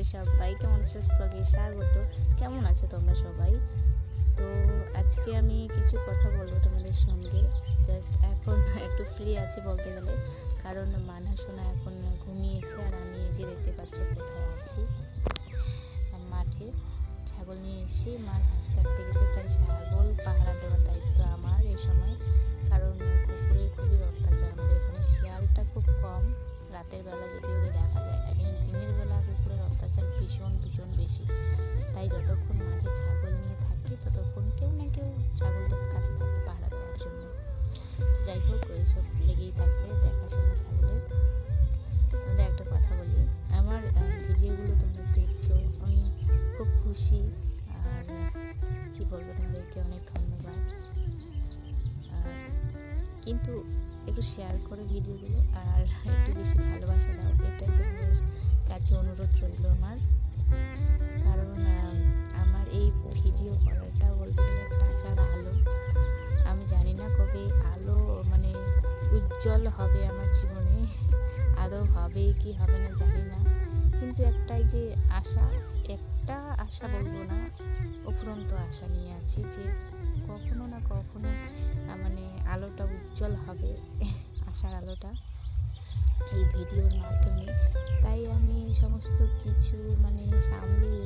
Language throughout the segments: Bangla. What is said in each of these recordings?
তোমাদের সবাইকে মনসাস ব্লগে স্বাগত। কেমন আছো তোমরা সবাই? তো আজকে আমি কিছু কথা বলবো তোমাদের সঙ্গে। জাস্ট এখন একটু ফ্রি আছি বলতে গেলে, কারণ মানহা সোনা এখন ঘুমিয়েছে আর আমি এই যে দেখতে পাচ্ছি কোথায় আছি, মাঠে ছাগল নিয়ে এসেছি। মা ঘাস কাটতে গেছে, তাই ছাগল পাহারা দেওয়ার দায়িত্ব আমার এই সময়। কারণ কুকুরের খুবই অত্যাচার আমাদের এখানে, শিয়ালটা খুব কম রাতের বেলা যদি ওদের দেখা যায়, কিন্তু দিনের বেলা কুকুরের অত্যাচার ভীষণ ভীষণ বেশি। তাই যতক্ষণ মাঠে ছাগল নিয়ে থাকি ততক্ষণ কেউ না কেউ ছাগলদের কাছে থাকে পাহারা দেওয়ার জন্য। যাই হোক, ওইসব লেগেই থাকবে দেখাশোনা ছাগলের। তোমাদের একটা কথা বলি, আমার ভিডিওগুলো তোমরা দেখছো, আমি খুব খুশি। আর কি বলবো, তোমাদেরকে অনেক ধন্যবাদ। কিন্তু একটু শেয়ার করো ভিডিওগুলো আর একটু বেশি ভালোবাসা দাও, এটাই তোমাদের কাছে অনুরোধ রইল আমার। কারণ আমার এই ভিডিও করাটা বলতে গেলে একটা আশার আলো। আমি জানি না কবে আলো মানে উজ্জ্বল হবে আমার জীবনে, আদৌ হবে কি হবে না জানি না, কিন্তু একটাই যে আশা, একটা আশা বলবো না, অফুরন্ত আশা নিয়ে আছি যে কখনো না কখনো মানে আলোটা উজ্জ্বল হবে, আশার আলোটা এই ভিডিওর মাধ্যমে। তাই আমি সমস্ত কিছু মানে সামলিয়ে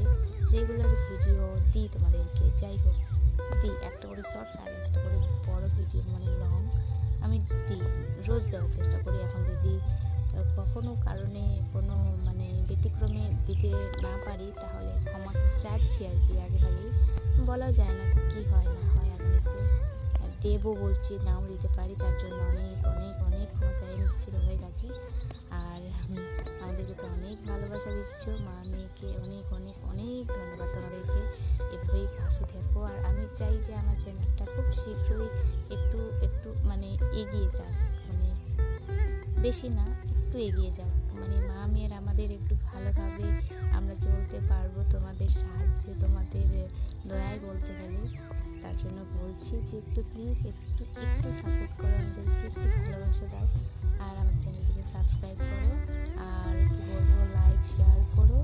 রেগুলার ভিডিও দিই তোমাদেরকে। যাই হোক, দিই একটা করে শর্টস আর একটা করে বড় ভিডিও মানে লং আমি দিই, রোজ দেওয়ার চেষ্টা করি। এখন যদি কখনো কারণে কোনো মানে ব্যতিক্রমে দিতে না পারি তাহলে ক্ষমা চাচ্ছি আর কি। আগেভাগেই বলা যায় না তো কী হয় না হয়, আগামীতে দেবো বলছি, নাও দিতে পারি, তার জন্য অনেক অনেক অনেক ক্ষমা চাই নিচ্ছি তোমাদের কাছে। আর আমাদেরকে তো অনেক ভালোবাসা দিচ্ছ, মা মেয়েকে অনেক অনেক অনেক ধন্যবাদ তোমাদেরকে। এভাবেই পাশে থেকো। আর আমি চাই যে আমার চ্যানেলটা খুব শীঘ্রই একটু একটু মানে এগিয়ে যাক, মানে বেশি না একটু এগিয়ে যাক, মানে মা মেয়ের আমাদের একটু ভালোভাবে আমরা চলতে পারবো তোমাদের সাহায্যে, তোমাদের দয়ায় বলতে গেলে। তার জন্য বলছি যে একটু প্লিজ একটু একটু সাপোর্ট করো আমাদেরকে, একটু ভালোবাসা দাও। আর আমার চ্যানেলটিকে সাবস্ক্রাইব করো, আর কি বলবো, লাইক শেয়ার করো,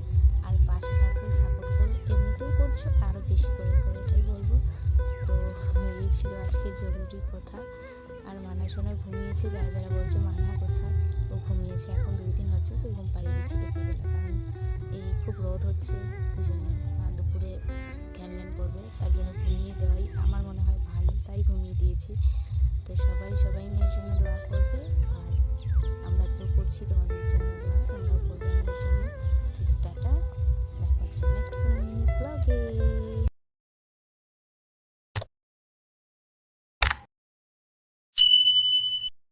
আর পাশে থাকো, সাপোর্ট করো। এমনিতেও করছো, আরও বেশি করে করো, এটাই বলবো। তো এই ছিল আজকের জরুরি কথা। আর মানহা সোনা ঘুমিয়েছে, যারা যারা বলছো মানহা কোথায়, ও ঘুমিয়েছে। এখন 2 দিন হচ্ছে তো ঘুম পাড়িয়ে দিচ্ছি দুপুরবেলা, কারণ এই খুব রোদ হচ্ছে, ওই জন্য দুপুরে ঘ্যান ঘ্যান করবে, তার জন্য ঘুমিয়ে দেওয়াই আমার মনে হয় ভালো, তাই ঘুমিয়ে দিয়েছি। তো সবাই মেয়ের জন্য দোয়া করবে, আর আমরা তো করছি তোমাদের